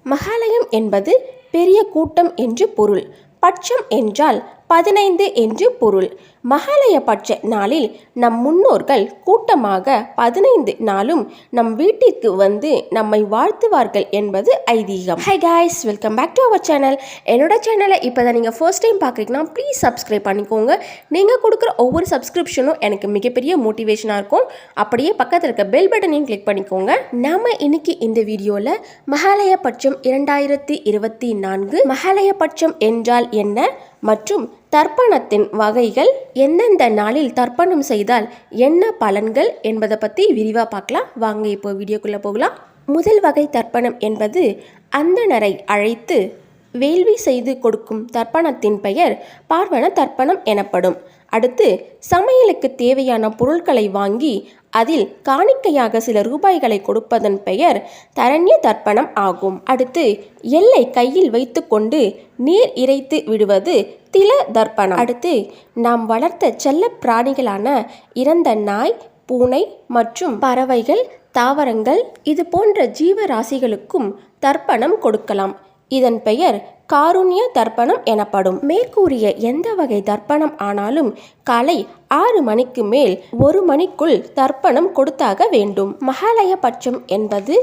மகாலயம் என்பது பெரிய கூட்டம் என்று பொருள். பட்சம் என்றால் 15 என்று பொருள். மகாலய பட்ச நாளில் நம் முன்னோர்கள் கூட்டமாக 15 நாளும் நம் வீட்டிற்கு வந்து நம்மை வாழ்த்துவார்கள் என்பது ஐதீகம். Hi guys, welcome back to our channel. என்னோட சேனலை இப்போ தான் நீங்கள் ஃபர்ஸ்ட் டைம் பார்க்குறீங்கன்னா ப்ளீஸ் சப்ஸ்கிரைப் பண்ணிக்கோங்க. நீங்கள் கொடுக்குற ஒவ்வொரு சப்ஸ்கிரிப்ஷனும் எனக்கு மிகப்பெரிய மோட்டிவேஷனாக இருக்கும். அப்படியே பக்கத்தில் இருக்க பெல் பட்டனையும் கிளிக் பண்ணிக்கோங்க. நாம் இன்னைக்கு இந்த வீடியோவில் மகாலய பட்சம் 2024, மகாலய பட்சம் என்றால் என்ன மற்றும் தர்ப்பணத்தின் வகைகள், எந்தெந்த நாளில் தர்ப்பணம் செய்தால் என்ன பலன்கள் என்பதை பற்றி விரிவாக பார்க்கலாம். வாங்க இப்போ வீடியோக்குள்ளே போகலாம். முதல் வகை தர்ப்பணம் என்பது அந்தணரை அழைத்து வேள்வி செய்து கொடுக்கும் தர்ப்பணத்தின் பெயர் பார்வண தர்ப்பணம் எனப்படும். அடுத்து சமையலுக்கு தேவையான பொருட்களை வாங்கி அதில் காணிக்கையாக சில ரூபாய்களை கொடுப்பதன் பெயர் தரண்ய தர்ப்பணம் ஆகும். அடுத்து எல்லை கையில் வைத்து கொண்டு நீர் இறைத்து விடுவது தில தர்ப்பணம். அடுத்து நாம் வளர்த்த செல்ல பிராணிகளான இறந்த நாய், பூனை மற்றும் பறவைகள், தாவரங்கள் இது போன்ற ஜீவராசிகளுக்கும் தர்ப்பணம் கொடுக்கலாம். இதன் பெயர் காருண்ய தர்ப்பணம் எனப்படும். மேற்கூறிய எந்த வகை தர்ப்பணம் ஆனாலும் காலை 6 மணிக்கு மேல் 1 மணிக்குள் தர்ப்பணம் கொடுத்தாக வேண்டும். மகாலய பட்சம் என்பது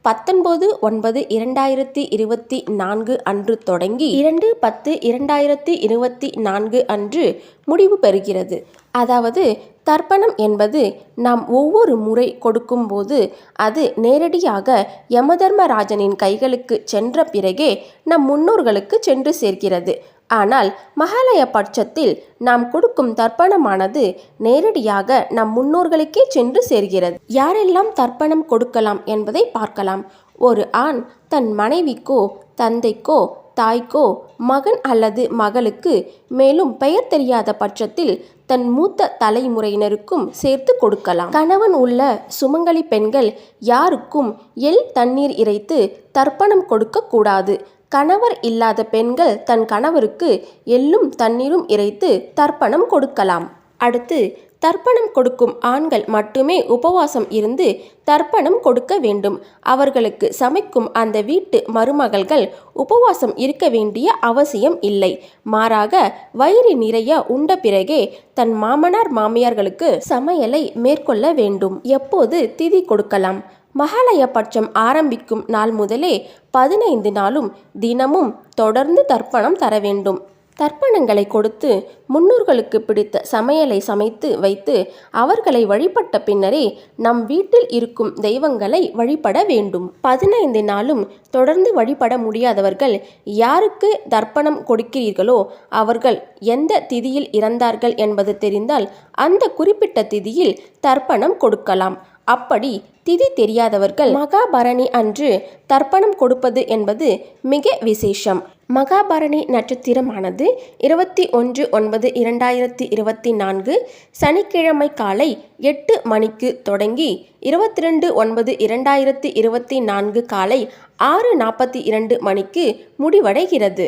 19/9/2024 அன்று தொடங்கி 2/10/2024 அன்று முடிவு பெறுகிறது. அதாவது தர்ப்பணம் என்பது நாம் ஒவ்வொரு முறை கொடுக்கும்போது அது நேரடியாக யமதர்மராஜனின் கைகளுக்கு சென்ற பிறகே நம் முன்னோர்களுக்கு சென்று சேர்க்கிறது. ஆனால் மகாலய பட்சத்தில் நாம் கொடுக்கும் தர்ப்பணமானது நேரடியாக நம் முன்னோர்களுக்கே சென்று சேர்கிறது. யாரெல்லாம் தர்ப்பணம் கொடுக்கலாம் என்பதை பார்க்கலாம். ஒரு ஆண் தன் மனைவிக்கோ, தந்தைக்கோ, தாய்க்கோ, மகன் அல்லது மகளுக்கு, மேலும் பெயர் தெரியாத பட்சத்தில் தன் மூத்த தலைமுறையினருக்கும் சேர்த்து கொடுக்கலாம். கணவன் உள்ள சுமங்கலி பெண்கள் யாருக்கும் எள் தண்ணீர் இறைத்து தர்ப்பணம் கொடுக்க கூடாது. கணவர் இல்லாத பெண்கள் தன் கணவருக்கு எள்ளும் தண்ணீரும் இறைத்து தர்ப்பணம் கொடுக்கலாம். அடுத்து தர்ப்பணம் கொடுக்கும் ஆண்கள் மட்டுமே உபவாசம் இருந்து தர்ப்பணம் கொடுக்க வேண்டும். அவர்களுக்கு சமைக்கும் அந்த வீட்டு மருமகள்கள் உபவாசம் இருக்க வேண்டிய அவசியம் இல்லை. மாறாக வயிறு நிறைய உண்ட பிறகே தன் மாமனார் மாமியார்களுக்கு சமையலை மேற்கொள்ள வேண்டும். எப்போது திதி கொடுக்கலாம்? மகாலய பட்சம் ஆரம்பிக்கும் நாள் முதலே 15 நாளும் தினமும் தொடர்ந்து தர்ப்பணம் தர வேண்டும். தர்ப்பணங்களை கொடுத்து முன்னோர்களுக்கு பிடித்த சமையலை சமைத்து வைத்து அவர்களை வழிபட்ட பின்னரே நம் வீட்டில் இருக்கும் தெய்வங்களை வழிபட வேண்டும். 15 நாளும் தொடர்ந்து வழிபட முடியாதவர்கள் யாருக்கு தர்ப்பணம் கொடுக்கிறீர்களோ அவர்கள் எந்த திதியில் இறந்தார்கள் என்பது தெரிந்தால் அந்த குறிப்பிட்ட திதியில் தர்ப்பணம் கொடுக்கலாம். அப்படி திதி தெரியாதவர்கள் மகாபரணி அன்று தர்ப்பணம் கொடுப்பது என்பது மிக விசேஷம். மகாபரணி நட்சத்திரமானது 21/9/2024 சனிக்கிழமை காலை 8 மணிக்கு தொடங்கி 22/9/2024 காலை 6:42 மணிக்கு முடிவடைகிறது.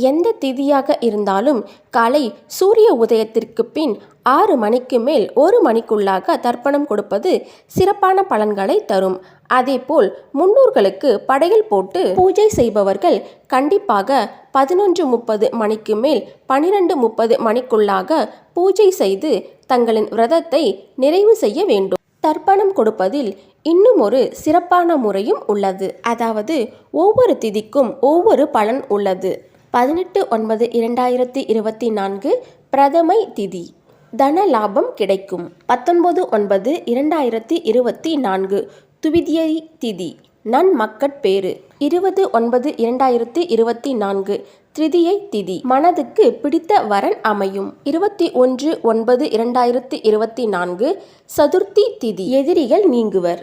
எந்த திதியாக இருந்தாலும் காலை சூரிய உதயத்திற்கு பின் 6 மணிக்கு மேல் 1 மணிக்குள்ளாக தர்ப்பணம் கொடுப்பது சிறப்பான பலன்களை தரும். அதேபோல் முன்னோர்களுக்கு படையல் போட்டு பூஜை செய்பவர்கள் கண்டிப்பாக 11:30 மணிக்கு மேல் 12:30 மணிக்குள்ளாக பூஜை செய்து தங்களின் விரதத்தை நிறைவு செய்ய வேண்டும். தர்ப்பணம் கொடுப்பதில் இன்னும் ஒரு சிறப்பான முறையும் உள்ளது. அதாவது ஒவ்வொரு திதிக்கும் ஒவ்வொரு பலன் உள்ளது. 18/9/2024 பிரதமை திதி, தன லாபம் கிடைக்கும். 19/9/2024 துவிதியை திதி, நன்மக்கட்பேறு. 20/9/2024 திரிதியை திதி, மனதுக்கு பிடித்த வரன் அமையும். 21/9/2024 சதுர்த்தி திதி, எதிரிகள் நீங்குவர்.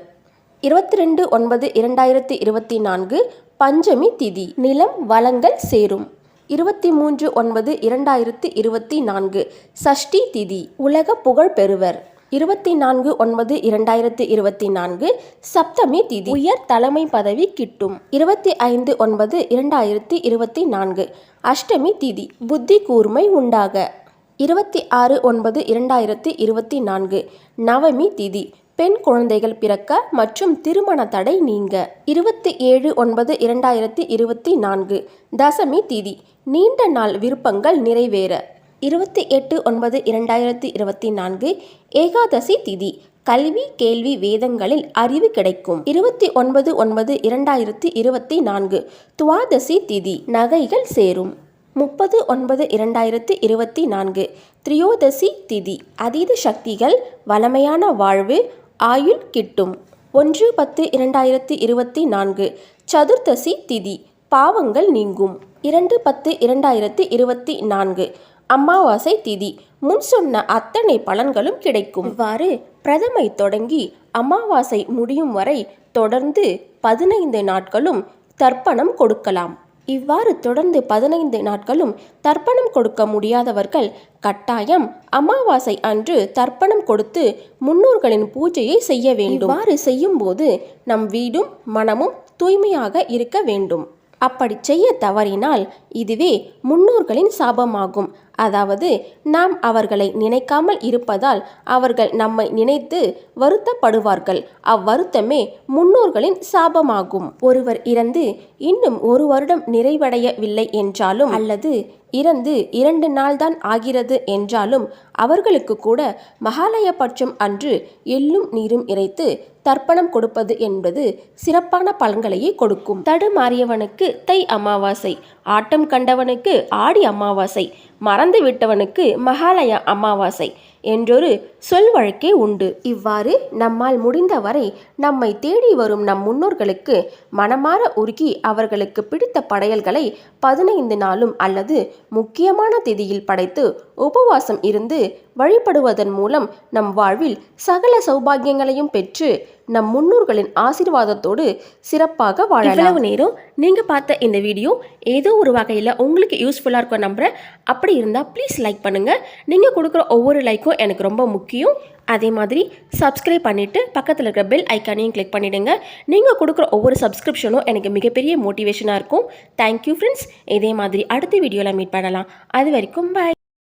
22/9/2024 பஞ்சமி திதி, நிலம் வளங்கள் சேரும். 23/9/2024 சஷ்டி திதி, உலக புகழ் பெறுவர். 24/9/2024 சப்தமி திதி, உயர் தலைமை பதவி கிட்டும். 25/9/2024 அஷ்டமி திதி, புத்தி கூர்மை உண்டாக. 26/9/2024 நவமி திதி, பெண் குழந்தைகள் பிறக்க மற்றும் திருமண தடை நீங்க. 27/9/2024 தசமி திதி. நீண்ட நாள் விருப்பங்கள் நிறைவேற. 28/9/2024 ஏகாதசி திதி. கல்வி கேள்வி வேதங்களில் அறிவு கிடைக்கும். 29/9/2024 துவாதசி திதி. நகைகள் சேரும். 30/9/2024 திரியோதசி திதி. அதீத சக்திகள், வளமையான வாழ்வு, ஆயுள் கிட்டும். 1/10/2024 சதுர்தசி திதி. பாவங்கள் நீங்கும். 2/10/2024 அமாவாசை திதி. முன் சொன்ன அத்தனை பலன்களும் கிடைக்கும். இவ்வாறு பிரதமை தொடங்கி அமாவாசை முடியும் வரை தொடர்ந்து 15 நாட்களும் தர்ப்பணம் கொடுக்கலாம். இவ்வாறு தொடர்ந்து 15 நாட்களும் தர்ப்பணம் கொடுக்க முடியாதவர்கள் கட்டாயம் அமாவாசை அன்று தர்ப்பணம் கொடுத்து முன்னோர்களின் பூஜையை செய்ய வேண்டும். இவ்வாறு செய்யும்போது நம் வீடும் மனமும் தூய்மையாக இருக்க வேண்டும். அப்படி செய்ய தவறினால் இதுவே முன்னோர்களின் சாபமாகும். அதாவது நாம் அவர்களை நினைக்காமல் இருப்பதால் அவர்கள் நம்மை நினைத்து வருத்தப்படுவார்கள். அவ்வருத்தமே முன்னோர்களின் சாபமாகும். ஒருவர் இறந்து இன்னும் 1 வருடம் நிறைவடையவில்லை என்றாலும் அல்லது இறந்து 2 நாள்தான் ஆகிறது என்றாலும் அவர்களுக்கு கூட மகாலயபட்சம் அன்று எள்ளும் நீரும் இறைத்து தர்ப்பணம் கொடுப்பது என்பது சிறப்பான பலன்களையே கொடுக்கும். தடுமாறியவனுக்கு தை அமாவாசை, ஆட்டம் கண்டவனுக்கு ஆடி அமாவாசை, மறந்து விட்டவனுக்கு மகாலய அமாவாசை என்றொரு சொல் வழக்கே உண்டு. இவ்வாறு நம்மால் முடிந்தவரை நம்மை தேடி வரும் நம் முன்னோர்களுக்கு மனமாற உருகி அவர்களுக்கு பிடித்த படையல்களை 15 நாளும் அல்லது முக்கியமான திதியில் படைத்து உபவாசம் இருந்து வழிபடுவதன் மூலம் நம் வாழ்வில் சகல சௌபாகியங்களையும் பெற்று நம் முன்னோர்களின் ஆசீர்வாதத்தோடு சிறப்பாக வாழலாம். இவ்வளவு நேரம் நீங்க பார்த்த இந்த வீடியோ ஏதோ ஒரு வகையில் உங்களுக்கு யூஸ்ஃபுல்லாக இருக்கும் நம்புறேன். அப்படி இருந்தால் ப்ளீஸ் லைக் பண்ணுங்க. நீங்க கொடுக்குற ஒவ்வொரு லைக்கும் எனக்கு ரொம்ப முக்கியம். அதே மாதிரி சப்ஸ்கிரைப் பண்ணிவிட்டு பக்கத்தில் இருக்கிற பெல் ஐக்கானையும் கிளிக் பண்ணிவிடுங்க. நீங்கள் கொடுக்குற ஒவ்வொரு சப்ஸ்கிரிப்ஷனும் எனக்கு மிகப்பெரிய மோட்டிவேஷனாக இருக்கும். Thank you friends. இதே மாதிரி அடுத்த வீடியோவில் மீட் பண்ணலாம். அது வரைக்கும் பாய்.